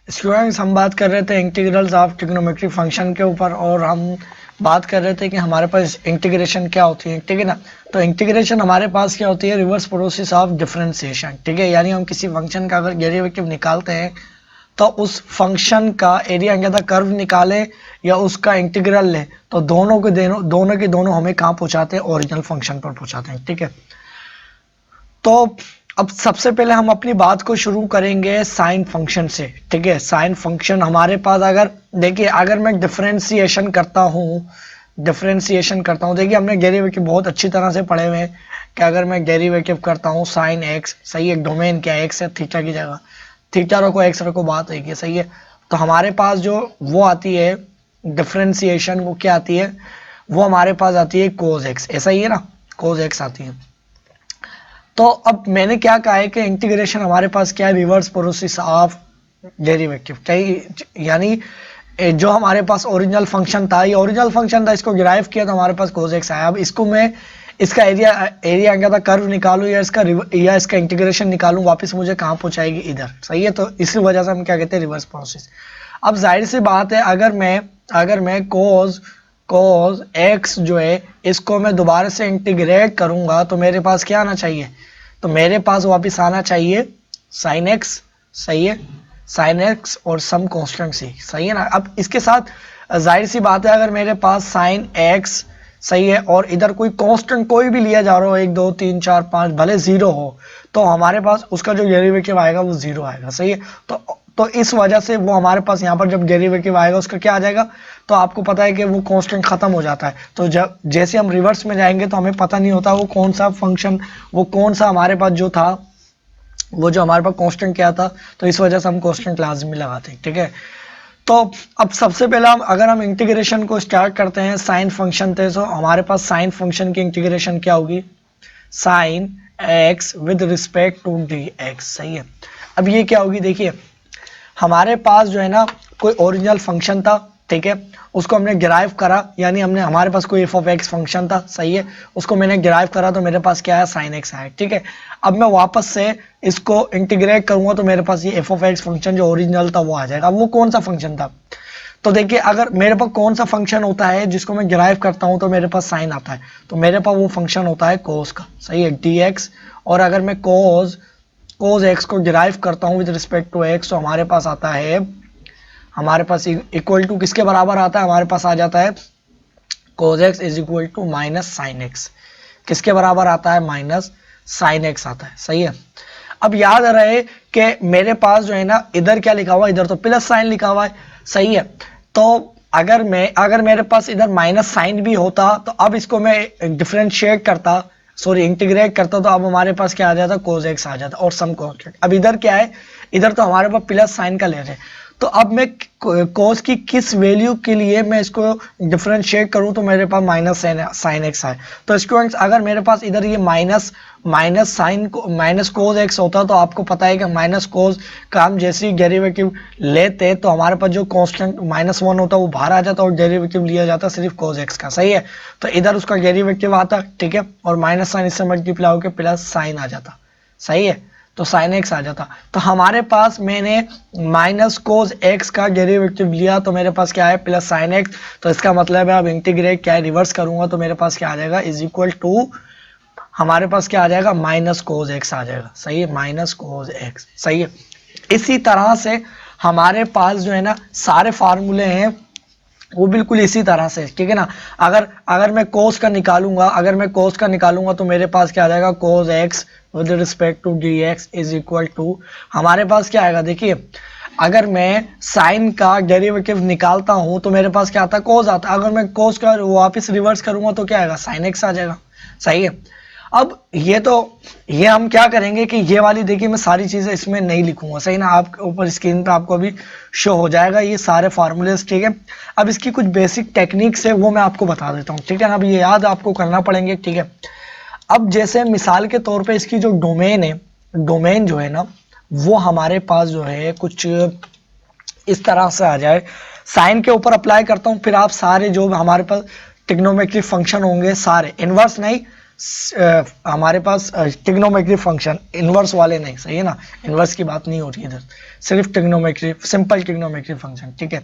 Students हम बात कर रहे थे इंटीग्रल्स ऑफ ट्रिग्नोमेट्रिक फंक्शन के ऊपर और हम बात कर रहे थे कि हमारे पास इंटीग्रेशन क्या होती है, ठीक है ना। तो इंटीग्रेशन हमारे पास क्या होती है, रिवर्स प्रोसेस ऑफ डिफरेंशिएशन, ठीक है। यानी हम किसी फंक्शन का अगर डेरिवेटिव निकालते हैं तो उस फंक्शन का एरिया अंडर द कर्व निकालें या उसका इंटीग्रल लें तो दोनों हमें कहाँ पहुँचाते हैं, ओरिजिनल फंक्शन पर पहुँचाते हैं, ठीक है। तो अब सबसे पहले हम अपनी बात को शुरू करेंगे साइन फंक्शन से, ठीक है। साइन फंक्शन हमारे पास अगर देखिए, अगर मैं डिफरेंशिएशन करता हूँ देखिए हमने डेरिवेटिव बहुत अच्छी तरह से पढ़े हुए हैं कि अगर मैं डेरिवेटिव करता हूँ साइन एक्स, सही है, डोमेन क्या है, एक्स है, थीटा की जगह थीटा रखो, एक्स रखो, बात है, सही है। तो हमारे पास जो वो आती है डिफरेंशिएशन, वो क्या आती है, वो हमारे पास आती है कोस एक्स, ऐसा ही है ना, कोस एक्स आती है। तो अब मैंने क्या कहा है कि इंटीग्रेशन हमारे पास क्या है, रिवर्स प्रोसेस ऑफ डेरिवेटिव, यानी जो हमारे पास ओरिजिनल फंक्शन था, ये ओरिजिनल फंक्शन था, इसको डिराइव किया तो हमारे पास cos x आया। अब इसको मैं इसका एरिया अंदर था कर्व निकालूं या इसका इंटीग्रेशन निकालूं, वापस मुझे कहाँ पहुंचाएगी, इधर, सही है। तो इसी वजह से हम क्या कहते हैं, रिवर्स प्रोसेस। अब जाहिर सी बात है, अगर मैं cos x जो है इसको मैं दोबारा से इंटीग्रेट करूंगा तो मेरे पास क्या आना चाहिए, तो मेरे पास वापस आना चाहिए साइन एक्स, सही है, साइन एक्स और सम कांस्टेंट सी, सही है ना। अब इसके साथ जाहिर सी बात है, अगर मेरे पास साइन एक्स, सही है, और इधर कोई कांस्टेंट कोई भी लिया जा रहा हो, 1 2 3 4 5, भले जीरो हो, तो हमारे पास उसका जो डेरिवेटिव आएगा वो जीरो आएगा, सही है। तो इस वजह से वो हमारे पास यहाँ पर जब डेरिवेटिव आएगा उसका क्या आ जाएगा, तो आपको पता है कि वो कांस्टेंट खत्म हो जाता है। तो जब जैसे हम रिवर्स में जाएंगे तो हमें पता नहीं होता वो कौन सा फंक्शन, वो कौन सा हमारे पास जो था, वो जो हमारे पास कांस्टेंट क्या था, तो इस वजह से हम कांस्टेंट लाजमी लगाते हैं, ठीक है। तो अब सबसे पहला अगर हम इंटीग्रेशन को स्टार्ट करते हैं साइन फंक्शन थे, तो हमारे पास साइन फंक्शन की इंटीग्रेशन क्या होगी, sine x with respect to d x, सही है। अब ये क्या होगी, देखिए हमारे पास जो है ना कोई ओरिजिनल फंक्शन था, ठीक है, उसको हमने डिराइव करा, यानी हमारे पास कोई एफ ऑफ एक्स फंक्शन था, सही है, उसको मैंने डिराइव करा तो मेरे पास क्या है, साइन एक्स आया, ठीक है। अब मैं वापस से इसको इंटीग्रेट करूंगा तो मेरे पास ये एफ ऑफ एक्स फंक्शन जो ओरिजिनल था वो आ जाएगा। अब वो कौन सा फंक्शन था, तो देखिए अगर मेरे पास कौन सा फंक्शन होता है जिसको मैं डिराइव करता हूं तो मेरे पास साइन आता है, तो मेरे पास वो फंक्शन होता है कोस का, सही है, डी एक्स। और अगर मैं कोस एक्स को डिराइव करता हूं विद रिस्पेक्ट टू एक्स तो हमारे पास आता है, हमारे पास इक्वल टू किसके बराबर आता है, हमारे पास आ जाता है cos x is equal to minus sine x, किसके बराबर आता है, माइनस साइन एक्स आता है, सही है। अब याद रहे कि मेरे पास जो है ना इधर क्या लिखा हुआ है, इधर तो प्लस साइन लिखा हुआ है, सही है। तो अगर मेरे पास इधर माइनस साइन भी होता तो अब इसको मैं डिफरेंशिएट करता, सॉरी इंटीग्रेट करता, तो अब हमारे पास क्या आ जाता, cos x आ जाता और सम कांस्टेंट। अब इधर क्या है, इधर तो हमारे पास प्लस साइन का ले रहे हैं, तो अब मैं cos की किस वैल्यू के लिए मैं इसको डिफरेंशिएट करूं तो मेरे पास माइनस साइन एक्स आए। तो स्टूडेंट्स अगर मेरे पास इधर ये माइनस साइन को माइनस cos x होता तो आपको पता है कि माइनस cos का हम जैसे ही डेरिवेटिव लेते तो हमारे पास जो कांस्टेंट -1 होता वो बाहर आ जाता और डेरिवेटिव लिया जाता सिर्फ cos x का, सही है। तो इधर उसका डेरिवेटिव आता, ठीक है, और माइनस साइन इससे मल्टीप्लाई होकर प्लस साइन आ जाता, सही है, तो साइन एक्स आ जाता। तो हमारे पास मैंने माइनस कोस एक्स का डेरिवेटिव लिया तो मेरे पास क्या है, प्लस साइन एक्स। तो इसका मतलब है अब इंटीग्रेट क्या है, रिवर्स करूंगा तो मेरे पास क्या आ जाएगा, इज इक्वल टू, हमारे पास क्या आ जाएगा, माइनस कोस एक्स आ जाएगा, सही है, माइनस कोस एक्स, सही है। इसी तरह से हमारे पास जो है ना सारे फार्मूले हैं वो बिल्कुल इसी तरह से, ठीक है ना। अगर मैं कोस का निकालूंगा तो मेरे पास क्या आ जाएगा, cos x with respect to d x is equal to, हमारे पास क्या आएगा, देखिए अगर मैं साइन का डेरिवेटिव निकालता हूं तो मेरे पास क्या आता है, कोस आता है। अगर मैं कोस का वापस रिवर्स करूंगा तो क्या आएगा, साइन एक्स आ जाएगा, सही है। अब ये हम क्या करेंगे कि ये वाली देखिए मैं सारी चीजें इसमें नहीं लिखूंगा, सही ना, आप ऊपर स्क्रीन पे आपको अभी शो हो जाएगा ये सारे फार्मूलेस, ठीक है। अब इसकी कुछ बेसिक टेक्निक्स है वो मैं आपको बता देता हूँ, ठीक है ना, अब ये याद आपको करना पड़ेंगे, ठीक है। अब जैसे मिसाल के तौर पे इसकी जो डोमेन है, डोमेन जो है ना वो हमारे पास जो है कुछ इस तरह से आ जाए, साइन के ऊपर अप्लाई करता हूँ, फिर आप सारे जो हमारे पास ट्रिग्नोमेट्रिक फंक्शन होंगे सारे, इनवर्स नहीं, हमारे पास ट्रिग्नोमेट्री फंक्शन, इनवर्स वाले नहीं, सही है ना, इनवर्स की बात नहीं हो रही है इधर, सिर्फ ट्रिग्नोमेट्री, सिंपल ट्रिग्नोमेट्री फंक्शन, ठीक है।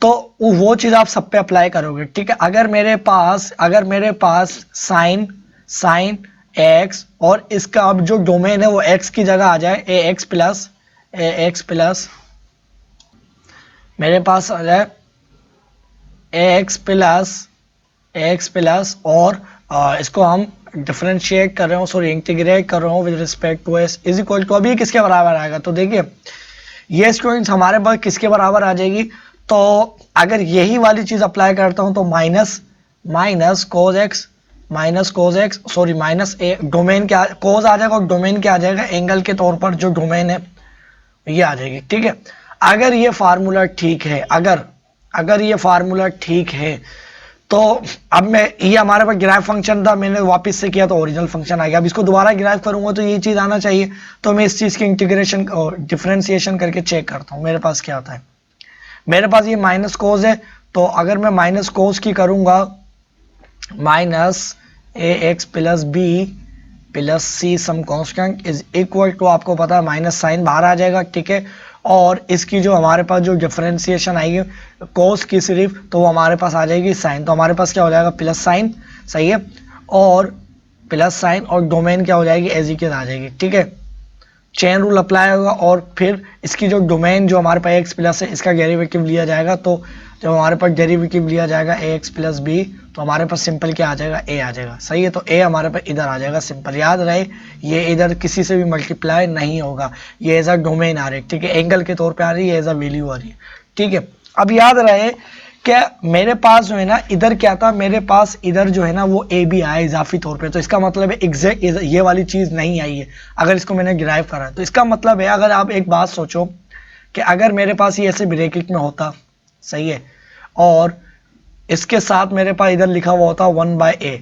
तो वो चीज आप सब पे अप्लाई करोगे, ठीक है। अगर मेरे पास साइन एक्स और इसका अब जो डोमेन है वो एक्स की जगह आ जाए, ए एक्स प्लस मेरे पास आ जाए एक्स प्लस और इसको हम डिफरेंशिएट कर रहे हो, सॉरी इंटीग्रेट कर रहे हो with respect to s is equal to, अभी किसके बराबर आएगा, तो देखिए ये स्टूडेंट्स हमारे पास किसके बराबर आ जाएगी, तो अगर यही वाली चीज अप्लाई करता हूं तो minus cos X sorry minus A, domain क्या कोज आ जाएगा और डोमेन क्या आ जाएगा, एंगल के तौर पर जो डोमेन है ये आ जाएगी, ठीक है। अगर ये फार्मूला ठीक है, अगर ये फार्मूला ठीक है, तो अब मैं, ये हमारे पास ग्राफ फंक्शन था, मैंने वापस से किया तो ओरिजिनल फंक्शन आ गया। अब इसको दोबारा ग्राफ करूंगा तो ये चीज आना चाहिए, तो मैं इस चीज की इंटीग्रेशन और डिफरेंशिएशन करके चेक करता हूं मेरे पास क्या आता है। मेरे पास ये माइनस कोस है, तो अगर मैं माइनस कोस की करूंगा, minus a x plus b plus c some constant is equal to, आपको पता है माइनस साइन बाहर आ जाएगा, ठीक है। और इसकी जो हमारे पास जो डिफरेंशिएशन आएगी कोस की सिर्फ, तो वो हमारे पास आ जाएगी साइन, तो हमारे पास क्या हो जाएगा प्लस साइन, सही है, और प्लस साइन और डोमेन क्या हो जाएगी एज इट इज आ जाएगी, ठीक है। चेन रूल अप्लाई होगा और फिर इसकी जो डोमेन जो हमारे पास एक्स प्लस है इसका डेरिवेटिव लिया जाएगा, तो जब हमारे पास डेरिवेटिव लिया जाएगा ए एक्स प्लस बी, तो हमारे पास सिंपल क्या आ जाएगा, ए आ जाएगा, सही है। तो ए हमारे पास इधर आ जाएगा, सिंपल, याद रहे ये इधर किसी से भी मल्टीप्लाई नहीं होगा, ये एज अ डोमेन आ रही है, ठीक है, एंगल के तौर पे आ रही है, एज अ वैल्यू आ रही है, ठीक है। अब याद रहे क्या मेरे पास जो है ना इधर क्या था, मेरे पास इधर जो है ना वो ए भी आया इजाफी तौर पे, तो इसका मतलब है एग्जैक्ट ये वाली चीज नहीं आई है अगर इसको मैंने डिराइव करा है। तो इसका मतलब है, अगर आप एक बात सोचो कि अगर मेरे पास ये ऐसे ब्रैकेट में होता, सही है, और इसके साथ मेरे पास इधर लिखा हुआ होता 1/a,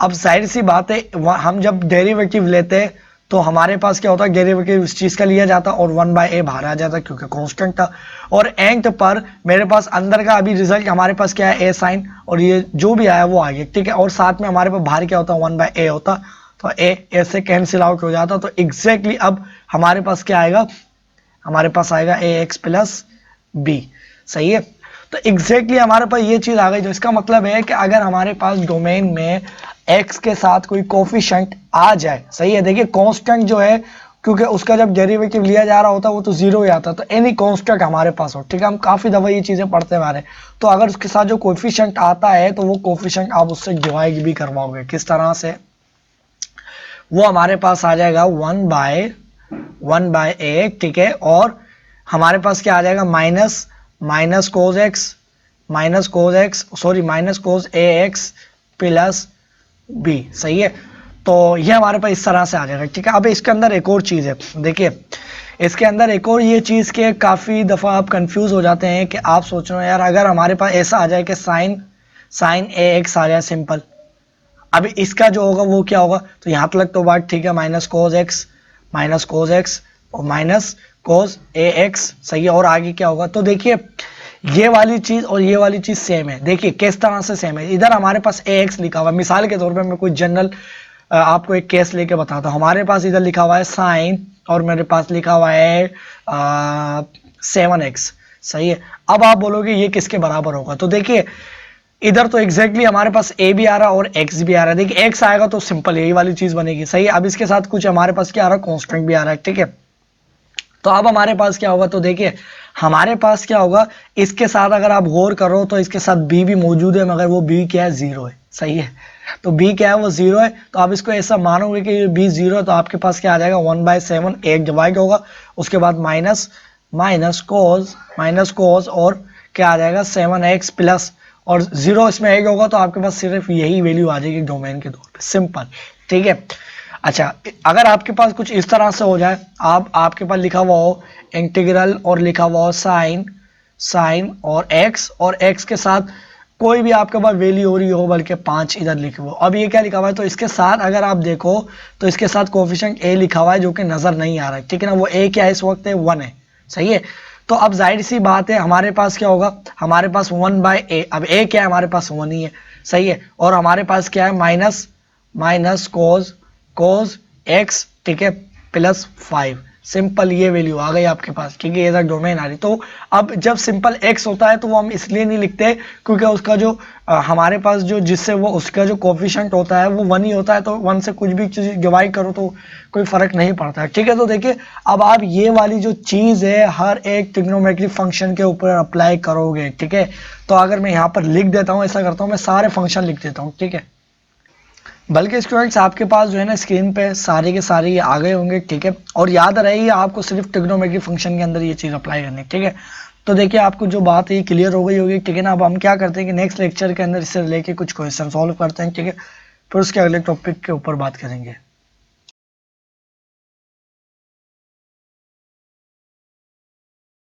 अब जाहिर सी बात है हम जब डेरिवेटिव लेते तो हमारे पास क्या होता है, डेरिवेटिव इस चीज का लिया जाता और 1/a बाहर आ जाता क्योंकि कांस्टेंट था, और एंड पर मेरे पास अंदर का अभी रिजल्ट हमारे पास क्या है, a साइन, और ये जो भी आया वो आ गया, ठीक है। और साथ में हमारे पास बाहर क्या होता 1/a होता, तो a से कैंसिल आउट हो जाता, तो एग्जैक्टली अब हमारे पास क्या आएगा, हमारे पास आएगा ax प्लस बी, सही है। तो एग्जैक्टली हमारे पास ये चीज आ गई, जो इसका मतलब है कि अगर हमारे पास डोमेन में x के साथ कोई कोफिशिएंट आ जाए, सही है, देखिए कांस्टेंट जो है क्योंकि उसका जब डेरिवेटिव लिया जा रहा होता वो तो जीरो ही आता, तो एनी कांस्टेंट हमारे पास हो, ठीक है, हम काफी दफा ये चीजें पढ़ते हमारे, तो अगर उसके साथ जो कोफिशिएंट आता है तो वो कोफिशिएंट आप उससे डिवाइड भी करवाओगे, किस तरह से, वो हमारे पास आ जाएगा 1/a, ठीक है, और हमारे पास क्या आ जाएगा minus cos X sorry minus cos A x plus B, सही है। तो ये हमारे पास इस तरह से आ जाएगा, ठीक है। अब इसके अंदर एक और चीज है, देखिए इसके अंदर एक और ये चीज के काफी दफा आप कंफ्यूज हो जाते हैं कि आप सोच रहे हो यार अगर हमारे पास ऐसा आ जाए कि साइन ए एक्स आ जाए सिंपल, अब इसका जो होगा वो क्या होगा, तो यहां तक तो बात ठीक है, माइनस कोज एक्स और माइनस कोज ए एक्स, सही है, और आगे क्या होगा, तो देखिए ये वाली चीज और ये वाली चीज सेम है, देखिए किस तरह से सेम है, इधर हमारे पास ए एक्स लिखा हुआ है, मिसाल के तौर पे मैं कोई जनरल आपको एक केस लेके बताता हूं, हमारे पास इधर लिखा हुआ है साइन और मेरे पास लिखा हुआ है 7x, सही है। अब आप बोलोगे ये किसके बराबर होगा, तो देखिए इधर तो एग्जैक्टली हमारे पास a भी आ रहा है और x भी आ रहा है, देखिए x आएगा तो सिंपल यही वाली चीज बनेगी, सही है। अब इसके साथ कुछ हमारे पास क्या आ रहा है, कांस्टेंट भी आ रहा है, ठीक है। तो अब हमारे पास क्या होगा, तो देखिए हमारे पास क्या होगा, इसके साथ अगर आप गौर करो तो इसके साथ b भी मौजूद है, मगर वो b क्या है, जीरो है, सही है। तो b क्या है, वो जीरो है, तो आप इसको ऐसा मानोगे कि b जीरो है, तो आपके पास क्या आ जाएगा 1/7, एक डिवाइड होगा, उसके बाद माइनस कोस और क्या आ जाएगा 7x प्लस, और जीरो इसमें एक होगा, तो आपके पास सिर्फ यही वैल्यू आ जाएगी डोमेन के तौर पे, सिंपल, ठीक है। अच्छा अगर आपके पास कुछ इस तरह से हो जाए, आपके पास लिखा हुआ हो इंटीग्रल और लिखा हुआ हो साइन और x के साथ कोई भी आपके पास वैल्यू हो रही हो, बल्कि 5 इधर लिखे हुआ, अब ये क्या लिखा हुआ है, तो इसके साथ अगर आप देखो तो इसके साथ कोफिशिएंट a लिखा हुआ है जो कि नजर नहीं आ रहा है, ठीक है ना, वो a क्या है इस वक्त है 1 है, सही है। तो अब जाहिर सी बात है हमारे पास क्या होगा, हमारे पास 1/a, अब a क्या है हमारे पास 1 ही है, सही है, और हमारे पास क्या है माइनस कोज एक्स, ठीक है, प्लस 5। सिंपल ये वैल्यू आ गई आपके पास, ठीक है, ये तक डोमेन आ रही। तो अब जब सिंपल x होता है तो वो हम इसलिए नहीं लिखते क्योंकि उसका जो हमारे पास जो जिससे वो उसका जो कोफिशिएंट होता है वो 1 ही होता है, तो 1 से कुछ भी चीज डिवाइड करो तो कोई फर्क नहीं पड़ता है, ठीक है। तो देखिए अब आप ये वाली जो चीज है हर एक ट्रिग्नोमेट्रिक फंक्शन के ऊपर अप्लाई करोगे, ठीक है। तो अगर मैं यहाँ पर लिख देता हूँ, ऐसा करता हूँ, मैं सारे फंक्शन लिख देता हूँ, ठीक है। बल्कि स्टूडेंट्स आपके पास जो है ना स्क्रीन पे सारे के सारे ये आ गए होंगे, ठीक है। और याद रहे आपको सिर्फ ट्रिग्नोमेट्रिक फंक्शन के अंदर ये चीज अप्लाई करनी है, ठीक है। तो देखिए आपको जो बात है क्लियर हो गई होगी, ठीक है ना। अब हम क्या करते हैं कि नेक्स्ट लेक्चर के अंदर इससे लेके कुछ क्वेश्चन सॉल्व करते हैं, ठीक है, फिर उसके अगले टॉपिक के ऊपर बात करेंगे।